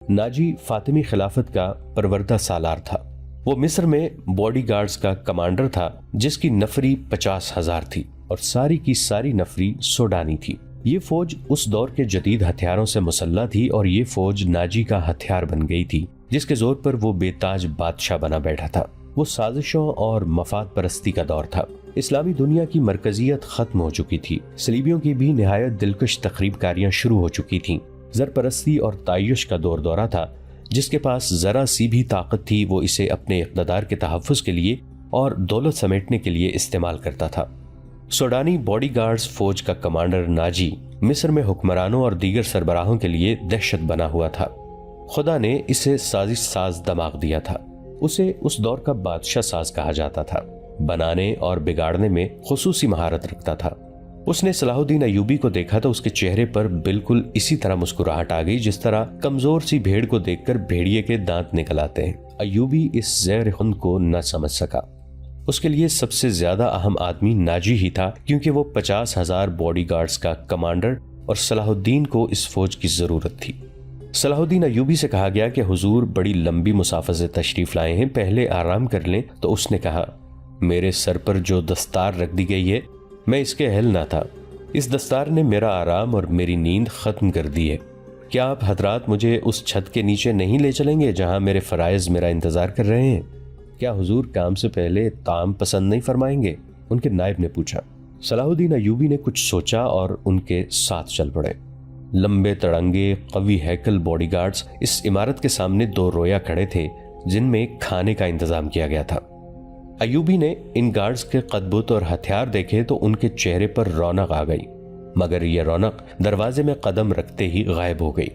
Nazi Fatmi खिलाफत का परवरदा सालार था। वो मिस्र में बॉडीगार्ड्स का कमांडर था जिसकी नफरी 50,000 थी और सारी की सारी नफरी सोडानी थी। ये फौज उस दौर के जदीद हथियारों से मुसल्ला थी और ये फौज नाजी का हथियार बन गई थी जिसके जोर पर वो बेताज बादशाह बना बैठा था। वो साजिशों और मफाद परस्ती का दौर था। इस्लामी दुनिया की मरकजियत खत्म हो चुकी थी। सलीबियों की भी निहायत दिलकश तखरीबकारियां शुरू हो चुकी थीं। ज़रपरस्ती और तायुश का दौर दौरा था। जिसके पास जरा सी भी ताकत थी वो इसे अपने इक़्तिदार के तहफ़्फ़ुज़ के लिए और दौलत समेटने के लिए इस्तेमाल करता था। सोडानी बॉडीगार्ड्स फौज का कमांडर नाजी मिस्र में हुक्मरानों और दीगर सरबराहों के लिए दहशत बना हुआ था। खुदा ने इसे साजिश साज दिमाग दिया था। उसे उस दौर का बादशाह साज कहा जाता था। बनाने और बिगाड़ने में खुसूसी महारत रखता था। उसने सलाहुद्दीन अय्यूबी को देखा तो उसके चेहरे पर बिल्कुल इसी तरह मुस्कुराहट आ गई जिस तरह कमजोर सी भेड़ को देखकर भेड़िए के दांत निकल आते हैं। अय्यूबी इस ज़हर खुंद को न समझ सका। उसके लिए सबसे ज्यादा अहम आदमी नाजी ही था क्योंकि वो 50,000 बॉडीगार्ड्स का कमांडर और सलाहुद्दीन को इस फौज की जरूरत थी। सलाहुद्दीन अय्यूबी से कहा गया कि हुजूर बड़ी लंबी मुसाफर से तशरीफ लाए हैं, पहले आराम कर लें। तो उसने कहा, मेरे सर पर जो दस्तार रख दी गई है मैं इसके अहल ना था। इस दस्तार ने मेरा आराम और मेरी नींद खत्म कर दी है। क्या आप हजरात मुझे उस छत के नीचे नहीं ले चलेंगे जहां मेरे फराइज मेरा इंतजार कर रहे हैं? क्या हुजूर काम से पहले ताम पसंद नहीं फरमाएंगे? उनके नायब ने पूछा। सलाहुद्दीन अय्यूबी ने कुछ सोचा और उनके साथ चल पड़े। लंबे तड़ंगे कवी हैकल बॉडीगार्ड्स इस इमारत के सामने 2 रोया खड़े थे जिनमें खाने का इंतजाम किया गया था। अय्यूबी ने इन गार्ड्स के कदबुत और हथियार देखे तो उनके चेहरे पर रौनक आ गई, मगर यह रौनक दरवाजे में कदम रखते ही गायब हो गई।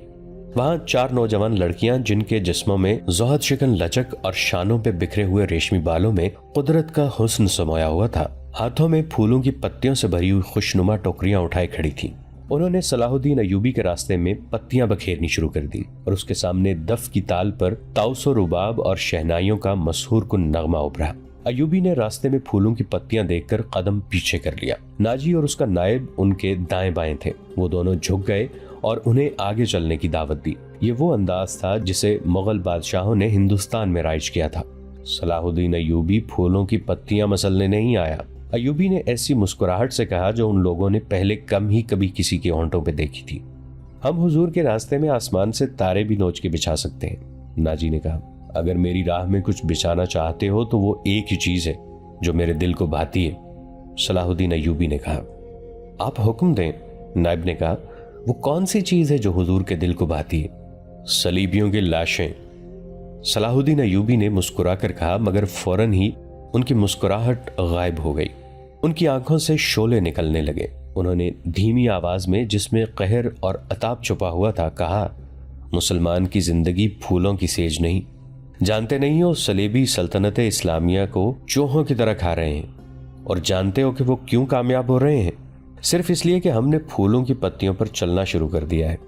वहां 4 नौजवान लड़कियां जिनके जिस्मों में जोहद शिकन लचक और शानों पे बिखरे हुए रेशमी बालों में कुदरत का हुस्न समाया हुआ था, हाथों में फूलों की पत्तियों से भरी हुई खुशनुमा टोकरियां उठाए खड़ी थी। उन्होंने सलाहुद्दीन अय्यूबी के रास्ते में पत्तियां बखेरनी शुरू कर दी और उसके सामने दफ की ताल पर ताउसो रुबाब और शहनाइयों का मशहूर कुन नगमा उभरा। अय्यूबी ने रास्ते में फूलों की पत्तियां देखकर कदम पीछे कर लिया। नाजी और उसका नायब उनके दाएं बाएं थे। वो दोनों झुक गए और उन्हें आगे चलने की दावत दी। ये वो अंदाज था जिसे मुगल बादशाहों ने हिंदुस्तान में राइज किया था। सलाहुद्दीन अय्यूबी फूलों की पत्तियां मसलने नहीं आया। अय्यूबी ने ऐसी मुस्कुराहट से कहा जो उन लोगों ने पहले कम ही कभी किसी के होंठों पे देखी थी। हम हुजूर के रास्ते में आसमान से तारे भी नोच के बिछा सकते हैं। नाजी ने कहा, अगर मेरी राह में कुछ बिछाना चाहते हो तो वो एक ही चीज है जो मेरे दिल को भाती है। सलाहुद्दीन अय्यूबी ने कहा, आप हुक्म दें। नायब ने कहा, वो कौन सी चीज है जो हुजूर के दिल को भाती है? सलीबियों की लाशें। सलाहुद्दीन अय्यूबी ने मुस्कुरा कर कहा, मगर फौरन ही उनकी मुस्कुराहट गायब हो गई। उनकी आंखों से शोले निकलने लगे। उन्होंने धीमी आवाज में जिसमें कहर और अताब छुपा हुआ था कहा, मुसलमान की जिंदगी फूलों की सेज नहीं। जानते नहीं हो सलेबी सल्तनत इस्लामिया को चूहों की तरह खा रहे हैं। और जानते हो कि वो क्यों कामयाब हो रहे हैं? सिर्फ इसलिए कि हमने फूलों की पत्तियों पर चलना शुरू कर दिया है।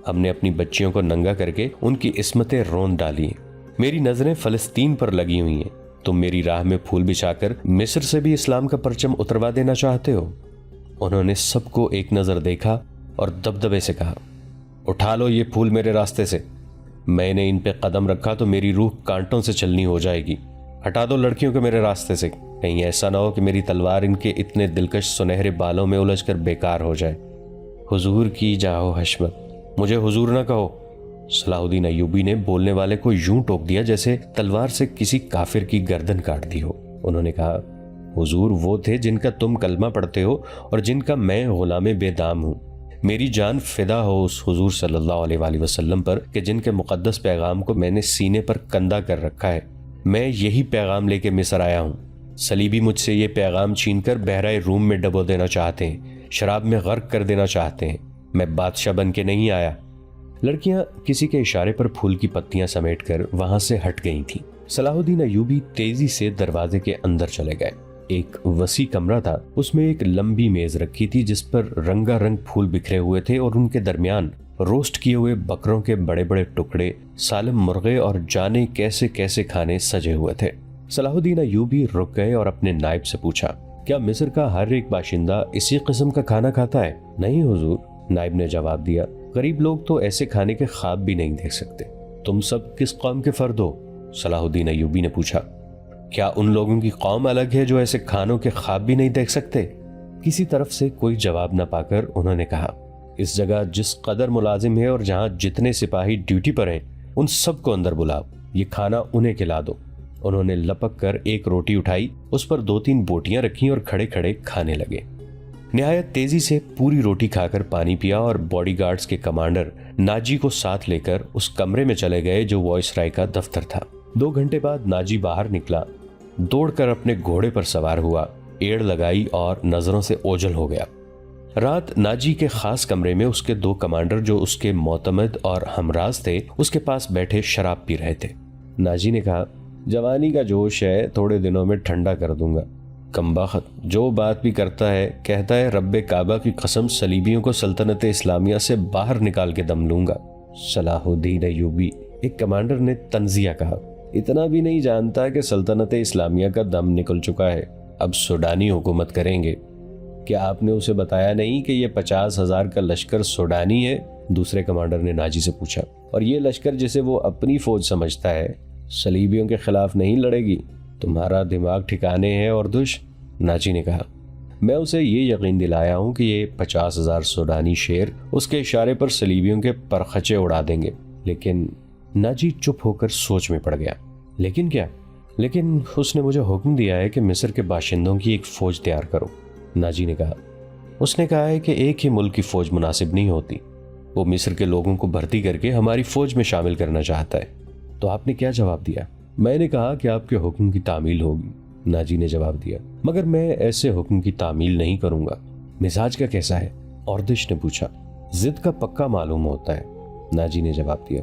हमने अपनी बच्चियों को नंगा करके उनकी इस्मतें रोंद डाली हैं। मेरी नजरें फलस्तीन पर लगी हुई हैं। तुम मेरी राह में फूल बिछाकर मिस्र से भी इस्लाम का परचम उतरवा देना चाहते हो? उन्होंने सबको एक नजर देखा और दबदबे से कहा, उठा लो ये फूल मेरे रास्ते से। मैंने इन पे कदम रखा तो मेरी रूह कांटों से चलनी हो जाएगी। हटा दो लड़कियों को मेरे रास्ते से। कहीं ऐसा ना हो कि मेरी तलवार इनके इतने दिलकश सुनहरे बालों में उलझकर बेकार हो जाए। हुजूर की जाओ हशमत, मुझे हुजूर ना कहो। सलाहुद्दीन अय्यूबी ने बोलने वाले को यूं टोक दिया जैसे तलवार से किसी काफिर की गर्दन काट दी हो। उन्होंने कहा, हुजूर वो थे जिनका तुम कलमा पढ़ते हो और जिनका मैं गुलाम बेदाम हूँ। मेरी जान फिदा हो उस हुजूर सल्लल्लाहु अलैहि वसल्लम पर कि जिनके मुकद्दस पैगाम को मैंने सीने पर कंधा कर रखा है। मैं यही पैगाम लेके मिस्र आया हूँ। सलीबी मुझसे ये पैगाम छीनकर बहराए रूम में डबो देना चाहते हैं, शराब में गर्क कर देना चाहते हैं। मैं बादशाह बन के नहीं आया। लड़कियां किसी के इशारे पर फूल की पत्तियां समेटकर वहां से हट गई थीं। सलाहुद्दीन अय्यूबी तेजी से दरवाजे के अंदर चले गए। एक वसी कमरा था, उसमें एक लंबी मेज रखी थी जिस पर रंगारंग फूल बिखरे हुए थे और उनके दरमियान रोस्ट किए हुए बकरों के बड़े बड़े टुकड़े, सालिम मुर्गे और जाने कैसे कैसे खाने सजे हुए थे। सलाहुद्दीन अय्यूबी रुक गए और अपने नायब से पूछा, क्या मिस्र का हर एक बाशिंदा इसी किस्म का खाना खाता है? नहीं हुजूर, नायब ने जवाब दिया, गरीब लोग तो ऐसे खाने के ख्वाब भी नहीं देख सकते। तुम सब किस कौम के फर्द हो? सलाहुद्दीन अय्यूबी ने पूछा। क्या उन लोगों की कौम अलग है जो ऐसे खानों के ख्वाब भी नहीं देख सकते? किसी तरफ से कोई जवाब न पाकर उन्होंने कहा, इस जगह जिस कदर मुलाजिम है और जहां जितने सिपाही ड्यूटी पर हैं, उन सबको अंदर बुलाओ, ये खाना उन्हें खिला दो। उन्होंने लपक कर एक रोटी उठाई, उस पर 2-3 बोटियां रखी और खड़े खड़े खाने लगे। निहायत तेजी से पूरी रोटी खाकर पानी पिया और बॉडीगार्ड्स के कमांडर नाजी को साथ लेकर उस कमरे में चले गए जो वॉइसराय का दफ्तर था। 2 घंटे बाद नाजी बाहर निकला, दौड़कर अपने घोड़े पर सवार हुआ, एड़ लगाई और नजरों से ओझल हो गया। रात नाजी के खास कमरे में उसके 2 कमांडर जो उसके मोतमद और हमराज थे उसके पास बैठे शराब पी रहे थे। नाजी ने कहा, जवानी का जोश है, थोड़े दिनों में ठंडा कर दूंगा। कमबख्त जो बात भी करता है कहता है रब्बे काबा की कसम सलीबियों को सल्तनत इस्लामिया से बाहर निकाल के दम लूंगा। सलाहुद्दीन अय्यूबी, एक कमांडर ने तंजिया कहा, इतना भी नहीं जानता कि सल्तनत इस्लामिया का दम निकल चुका है, अब सूडानी हुकूमत करेंगे। क्या आपने उसे बताया नहीं कि ये 50,000 का लश्कर सूडानी है? दूसरे कमांडर ने नाजी से पूछा। और ये लश्कर जिसे वो अपनी फौज समझता है सलीबियों के खिलाफ नहीं लड़ेगी? तुम्हारा दिमाग ठिकाने है और दुश? नाजी ने कहा, मैं उसे ये यकीन दिलाया हूँ कि ये 50,000 सूडानी शेर उसके इशारे पर सलीबियों के परखचे उड़ा देंगे। लेकिन नाजी चुप होकर सोच में पड़ गया। लेकिन क्या? लेकिन उसने मुझे हुक्म दिया है कि मिस्र के बाशिंदों की एक फौज तैयार करो। नाजी ने कहा, उसने कहा है कि एक ही मुल्क की फौज मुनासिब नहीं होती, वो मिस्र के लोगों को भर्ती करके हमारी फौज में शामिल करना चाहता है। तो आपने क्या जवाब दिया? मैंने कहा कि आपके हुक्म की तामील होगी। नाजी ने जवाब दिया, मगर मैं ऐसे हुक्म की तामील नहीं करूंगा। मिजाज का कैसा है? औरदिश ने पूछा। जिद का पक्का मालूम होता है, नाजी ने जवाब दिया।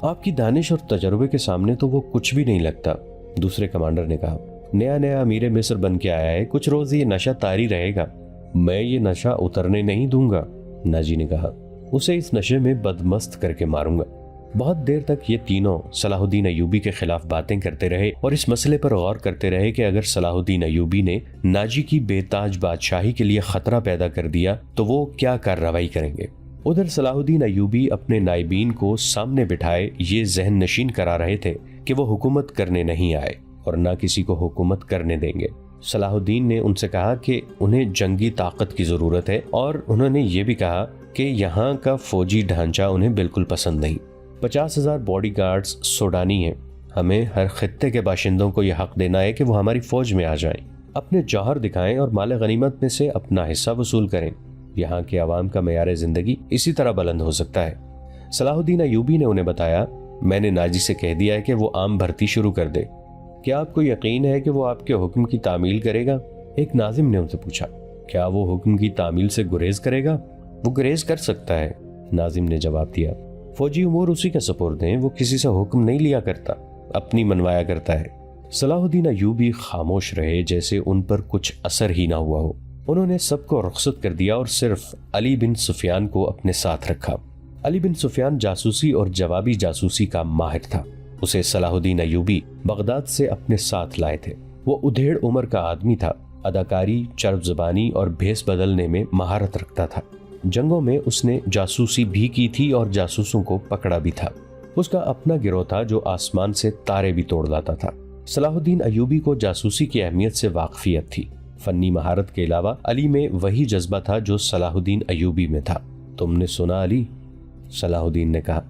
आपकी दानिश और तजर्बे के सामने तो वो कुछ भी नहीं लगता, दूसरे कमांडर ने कहा। नया नया अमीर मिस्र बन के आया है, कुछ रोज ये नशा तारी रहेगा। मैं ये नशा उतरने नहीं दूंगा, नाजी ने कहा। उसे इस नशे में बदमस्त करके मारूंगा। बहुत देर तक ये तीनों सलाहुद्दीन अय्यूबी के खिलाफ बातें करते रहे और इस मसले पर गौर करते रहे कि अगर सलाहुद्दीन अय्यूबी ने नाजी की बेताज बादशाही के लिए खतरा पैदा कर दिया तो वो क्या कार्रवाई करेंगे। उधर सलाहुद्दीन अय्यूबी अपने नाइबीन को सामने बिठाए ये जहन नशीन करा रहे थे कि वो हुकूमत करने नहीं आए और ना किसी को हुकूमत करने देंगे। सलाहुद्दीन ने उनसे कहा कि उन्हें जंगी ताकत की जरूरत है और उन्होंने ये भी कहा कि यहाँ का फौजी ढांचा उन्हें बिल्कुल पसंद नहीं। 50,000 बॉडीगार्ड्स सूडानी हैं। हमें हर खित्ते के बाशिंदों को यह हक देना है कि वो हमारी फौज में आ जाएं, अपने जौहर दिखाएं और माल गनीमत में से अपना हिस्सा वसूल करें। यहाँ के अवाम का मेयार जिंदगी इसी तरह बुलंद हो सकता है। सलाहुद्दीन अय्यूबी ने उन्हें बताया, मैंने नाजी से कह दिया है कि वो आम भर्ती शुरू कर दे। क्या आपको यकीन है कि वो आपके हुक्म की तामील करेगा? एक नाजिम ने उनसे पूछा। क्या वो हुक्म की तामील से गुरेज करेगा? वो गुरेज कर सकता है, नाजिम ने जवाब दिया। फौजी उमूर उसी के सुपुर्द हैं, वो किसी से हुक्म नहीं लिया करता, अपनी मनवाया करता है। सलाहुद्दीन अय्यूबी खामोश रहे जैसे उन पर कुछ असर ही ना हुआ हो। उन्होंने सबको रुखसत कर दिया और सिर्फ अली बिन सुफियान को अपने साथ रखा। अली बिन सुफियान जासूसी और जवाबी जासूसी का माहिर था। उसे सलाहुद्दीन अय्यूबी बगदाद से अपने साथ लाए थे। वो उधेड़ उम्र का आदमी था, अदाकारी, चरब ज़बानी और भेस बदलने में महारत रखता था। जंगों में उसने जासूसी भी की थी और जासूसों को पकड़ा भी था। उसका अपना गिरोह था जो आसमान से तारे भी तोड़ लाता था। सलाहुद्दीन अय्यूबी को जासूसी की अहमियत से वाकफियत थी। फन्नी महारत के अलावा अली में वही जज्बा था जो सलाहुद्दीन अय्यूबी में था। तुमने सुना अली? सलाहुद्दीन ने कहा।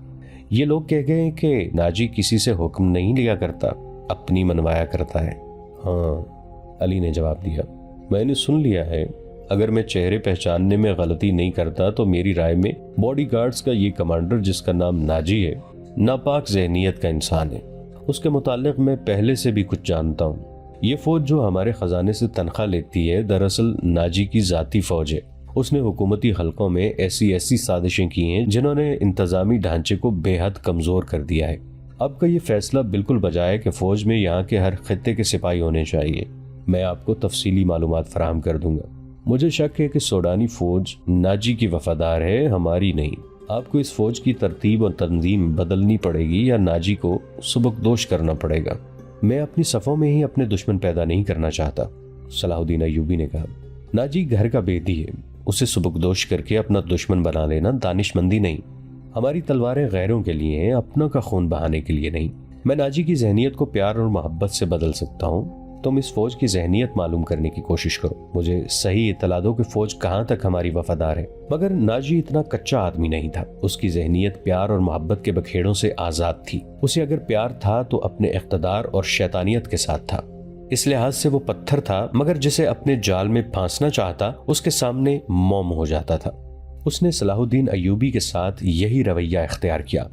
ये लोग कह गए कि नाजी किसी से हुक्म नहीं लिया करता, अपनी मनवाया करता है। हाँ, अली ने जवाब दिया, मैंने सुन लिया है। अगर मैं चेहरे पहचानने में गलती नहीं करता तो मेरी राय में बॉडीगार्ड्स का ये कमांडर जिसका नाम नाजी है, नापाक ज़हनियत का इंसान है। उसके मुताल्लिक मैं पहले से भी कुछ जानता हूँ। ये फौज जो हमारे खजाने से तनख्वाह लेती है दरअसल नाजी की जाती फौज है। उसने हुकूमती हलकों में ऐसी साजिशें की हैं जिन्होंने इंतजामी ढांचे को बेहद कमजोर कर दिया है। अब का ये फैसला बिल्कुल बजा है कि फौज में यहाँ के हर खित्ते के सिपाही होने चाहिए। मैं आपको तफसीली मालूमात फराहम कर दूंगा। मुझे शक है कि सूडानी फौज नाजी की वफादार है, हमारी नहीं। आपको इस फौज की तरतीब और तंजीम बदलनी पड़ेगी या नाजी को सुबकदोश करना पड़ेगा। मैं अपनी सफ़ों में ही अपने दुश्मन पैदा नहीं करना चाहता, सलाहुद्दीन अय्यूबी ने कहा। नाजी घर का बेदी है, उसे सुबकदोश करके अपना दुश्मन बना लेना दानिशमंदी नहीं। हमारी तलवारें गैरों के लिए हैं, अपनों का खून बहाने के लिए नहीं। मैं नाजी की जहनियत को प्यार और मोहब्बत से बदल सकता हूँ। तुम इस फौज की जहनियत मालूम करने की कोशिश करो, मुझे सही इत्तला दो कि फौज कहाँ तक हमारी वफादार है। मगर नाजी इतना कच्चा आदमी नहीं था। उसकी जहनियत प्यार और मोहब्बत के बखेड़ों से आजाद थी। उसे अगर प्यार था तो अपने इख्तदार और शैतानियत के साथ था। इस लिहाज से वो पत्थर था, मगर जिसे अपने जाल में फांसना चाहता उसके सामने मोम हो जाता था। उसने सलाहुद्दीन अय्यूबी के साथ यही रवैया इख्तियार किया।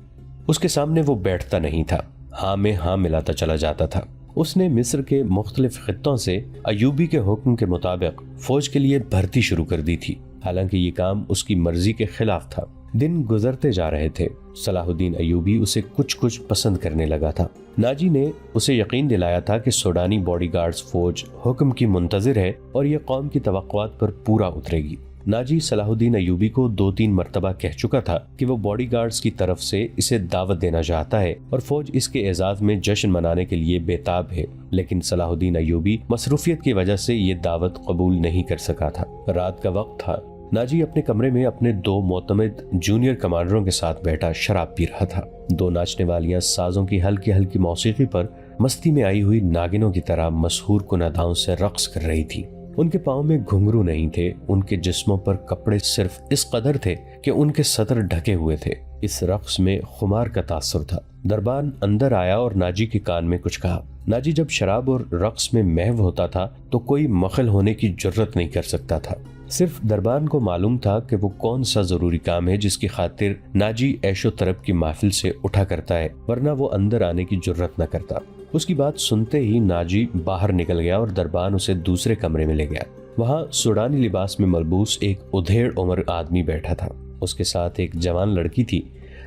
उसके सामने वो बैठता नहीं था, हाँ में हाँ मिलाता चला जाता था। उसने मिस्र के मुख्तलिफ खित्तों से अय्यूबी के हुक्म के मुताबिक फौज के लिए भर्ती शुरू कर दी थी, हालांकि ये काम उसकी मर्जी के खिलाफ था। दिन गुजरते जा रहे थे। सलाहुद्दीन अय्यूबी उसे कुछ कुछ पसंद करने लगा था। नाजी ने उसे यकीन दिलाया था कि सूडानी बॉडीगार्ड्स फौज हुक्म की मुंतजिर है और ये कौम की तवक्कुआत पर पूरा उतरेगी। नाजी सलाहुद्दीन अय्यूबी को 2-3 मरतबा कह चुका था कि वो बॉडीगार्ड्स की तरफ से इसे दावत देना चाहता है और फौज इसके एजाज में जश्न मनाने के लिए बेताब है, लेकिन सलाहुद्दीन अय्यूबी मसरूफियत की वजह से ये दावत कबूल नहीं कर सका था। रात का वक्त था। नाजी अपने कमरे में अपने 2 मोतमिद जूनियर कमांडरों के साथ बैठा शराब पी रहा था। 2 नाचने वालियां साजों की हल्की हल्की मौसीकी पर मस्ती में आई हुई नागिनों की तरह मशहूर कुनादाओं से रक्स कर रही थी। उनके पाँव में घुंघरू नहीं थे, उनके जिस्मों पर कपड़े सिर्फ इस कदर थे कि उनके सतर ढके हुए थे। इस रक्स में खुमार का तासुर था। दरबान अंदर आया और नाजी के कान में कुछ कहा। नाजी जब शराब और रक्स में महव होता था तो कोई मखल होने की जुर्रत नहीं कर सकता था। सिर्फ दरबान को मालूम था कि वो कौन सा जरूरी काम है जिसकी खातिर नाजी ऐशो तरफ की महफिल से उठा करता है, वरना वो अंदर आने की जुर्रत न करता। उसकी बात सुनते ही नाजी बाहर निकल गया और दरबान उसे दूसरे कमरे में ले गया। वहाँ सूडानी लिबास में मलबूस एक उधेड़ उम्र आदमी बैठा था। उसके साथ एक जवान लड़की थी।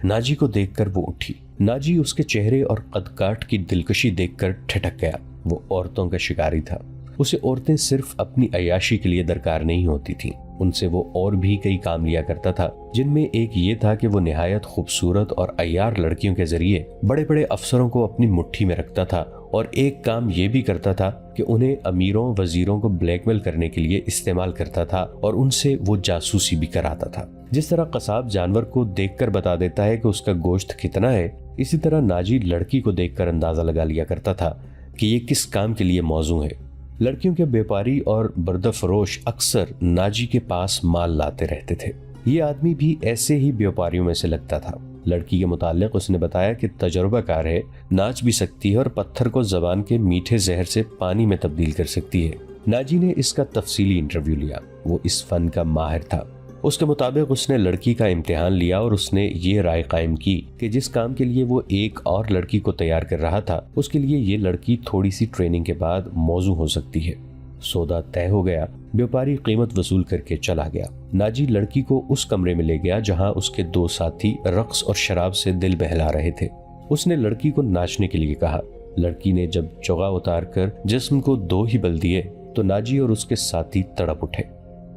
नाजी को देखकर वो उठी। नाजी उसके चेहरे और कद-काठ की दिलकशी देखकर ठिठक गया। वो औरतों का शिकारी था। उसे औरतें सिर्फ अपनी अय्याशी के लिए दरकार नहीं होती थीं। उनसे वो और भी कई काम लिया करता था, जिनमें एक ये था कि वो निहायत खूबसूरत और अय्यार लड़कियों के जरिए बड़े बड़े अफसरों को अपनी मुट्ठी में रखता था, और एक काम ये भी करता था कि उन्हें अमीरों वजीरों को ब्लैकमेल करने के लिए इस्तेमाल करता था और उनसे वो जासूसी भी कराता था। जिस तरह कसाब जानवर को देखकर बता देता है कि उसका गोश्त कितना है, इसी तरह नाजी लड़की को देखकर अंदाजा लगा लिया करता था कि ये किस काम के लिए मौजू है। लड़कियों के व्यापारी और बर्दफरोश अक्सर नाजी के पास माल लाते रहते थे। ये आदमी भी ऐसे ही व्यापारियों में से लगता था। लड़की के मुतालिक उसने बताया कि तजुर्बाकार है, नाच भी सकती है और पत्थर को जबान के मीठे जहर से पानी में तब्दील कर सकती है। नाजी ने इसका तफसीली इंटरव्यू लिया। वो इस फन का माहिर था। उसके मुताबिक उसने लड़की का इम्तिहान लिया और उसने ये राय कायम की कि जिस काम के लिए वो एक और लड़की को तैयार कर रहा था, उसके लिए ये लड़की थोड़ी सी ट्रेनिंग के बाद मौजू हो सकती है। सौदा तय हो गया। व्यापारी कीमत वसूल करके चला गया। नाजी लड़की को उस कमरे में ले गया जहां उसके 2 साथी रक्स और शराब से दिल बहला रहे थे। उसने लड़की को नाचने के लिए कहा। लड़की ने जब चोगा उतार कर जिस्म को 2 ही बल दिए तो नाजी और उसके साथी तड़प उठे।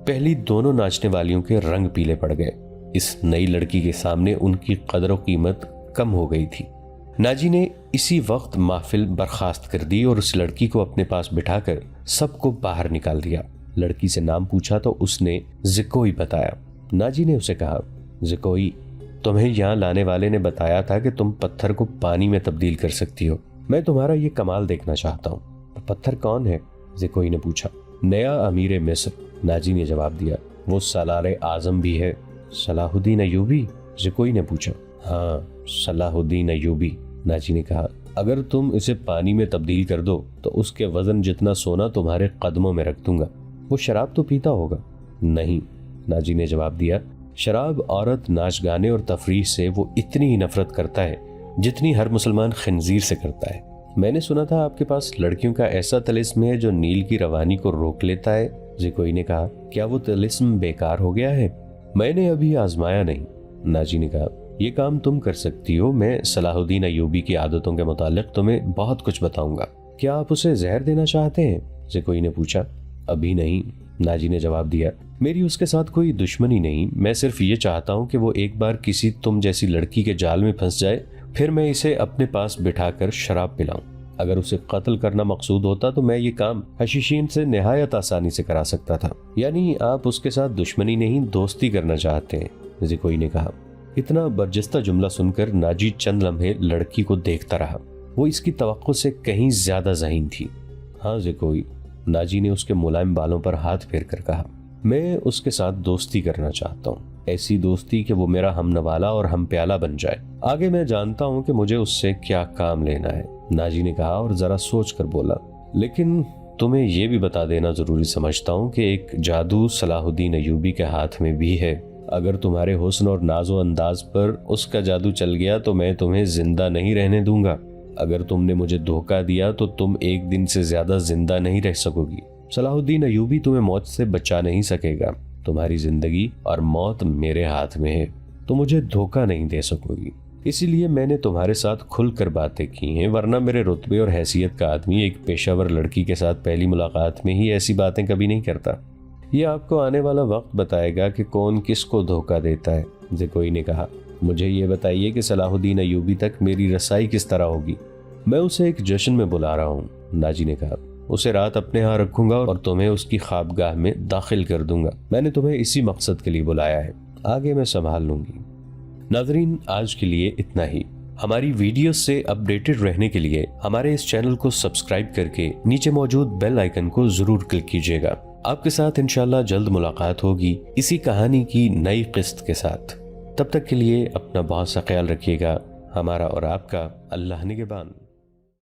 पहली दोनों नाचने वालियों के रंग पीले पड़ गए। इस नई लड़की के सामने उनकी कदर व कीमत कम हो गई थी। नाजी ने इसी वक्त महफिल बर्खास्त कर दी और उस लड़की को अपने पास बिठाकर सबको बाहर निकाल दिया। लड़की से नाम पूछा तो उसने ज़िकोई बताया। नाजी ने उसे कहा, ज़िकोई, तुम्हें यहाँ लाने वाले ने बताया था कि तुम पत्थर को पानी में तब्दील कर सकती हो। मैं तुम्हारा ये कमाल देखना चाहता हूँ। पत्थर कौन है? ज़िकोई ने पूछा। नया अमीर मिस्र, नाजी ने जवाब दिया। वो सलार आजम भी है। सलाहुद्दीन अय्यूबी? ज़िकोई ने पूछा। हाँ, सलाहुद्दीन अय्यूबी, नाजी ने कहा। अगर तुम इसे पानी में तब्दील कर दो तो उसके वजन जितना सोना तुम्हारे कदमों में रख दूंगा। वो शराब तो पीता होगा? नहीं, नाजी ने जवाब दिया। शराब, औरत, नाच गाने और तफरीह से वो इतनी ही नफरत करता है जितनी हर मुसलमान खंजीर से करता है। मैंने सुना था आपके पास लड़कियों का ऐसा तिलिस्म है जो नील की रवानी को रोक लेता है। ज़िकोई ने कहा। क्या वो तिलिस्म बेकार हो गया है? मैंने अभी आजमाया नहीं, नाजी ने कहा। ये काम तुम कर सकती हो। मैं सलाहुद्दीन अय्यूबी की आदतों के मुतालिक तुम्हें बहुत कुछ बताऊंगा। क्या आप उसे जहर देना चाहते हैं? ज़िकोई ने पूछा। अभी नहीं, नाजी ने जवाब दिया। मेरी उसके साथ कोई दुश्मनी नहीं। मैं सिर्फ ये चाहता हूँ कि वो एक बार किसी तुम जैसी लड़की के जाल में फंस जाए, फिर मैं इसे अपने पास बिठाकर शराब पिलाऊं। अगर उसे कत्ल करना मकसूद होता तो मैं ये काम हशीशीन से निहायत आसानी से करा सकता था। यानी आप उसके साथ दुश्मनी नहीं, दोस्ती करना चाहते हैं? ज़िकोई ने कहा। इतना बर्जस्ता जुमला सुनकर नाजी चंद लम्हे लड़की को देखता रहा। वो इसकी तवक्को से कहीं ज्यादा ज़हीन थी। हाँ जे कोई, नाजी ने उसके मुलायम बालों पर हाथ फेर कर कहा। मैं उसके साथ दोस्ती करना चाहता हूँ, ऐसी दोस्ती कि वो मेरा हमनवाला और हम प्याला बन जाए। आगे मैं जानता हूँ कि मुझे उससे क्या काम लेना है, नाजी ने कहा और जरा सोच कर बोला। लेकिन तुम्हें यह भी बता देना जरूरी समझता हूँ कि एक जादू सलाहुद्दीन अयूबी के हाथ में भी है। अगर तुम्हारे हुस्न और नाजो अंदाज पर उसका जादू चल गया तो मैं तुम्हें जिंदा नहीं रहने दूंगा। अगर तुमने मुझे धोखा दिया तो तुम एक दिन से ज्यादा जिंदा नहीं रह सकोगी। सलाहुद्दीन अयूबी तुम्हें मौत से बचा नहीं सकेगा। तुम्हारी जिंदगी और मौत मेरे हाथ में है, तो मुझे धोखा नहीं दे सकोगी। इसीलिए मैंने तुम्हारे साथ खुलकर बातें की हैं, वरना मेरे रुतबे और हैसियत का आदमी एक पेशावर लड़की के साथ पहली मुलाकात में ही ऐसी बातें कभी नहीं करता। ये आपको आने वाला वक्त बताएगा कि कौन किसको धोखा देता है। ज़कोई ने कहा, मुझे ये बताइए कि सलाहुद्दीन अयूबी तक मेरी रसाई किस तरह होगी। मैं उसे एक जश्न में बुला रहा हूँ, नाजी ने कहा। उसे रात अपने यहाँ रखूंगा और तुम्हें उसकी ख्वाबगाह में दाखिल कर दूंगा। मैंने तुम्हें इसी मकसद के लिए बुलाया है, आगे मैं संभाल लूंगी। नाज़रीन, आज के लिए इतना ही। हमारी वीडियो से अपडेटेड रहने के लिए हमारे इस चैनल को सब्सक्राइब करके नीचे मौजूद बेल आइकन को जरूर क्लिक कीजिएगा। आपके साथ इंशाल्लाह जल्द मुलाकात होगी इसी कहानी की नई किस्त के साथ। तब तक के लिए अपना बहुत सा ख्याल रखिएगा। हमारा और आपका अल्लाह निगहबान।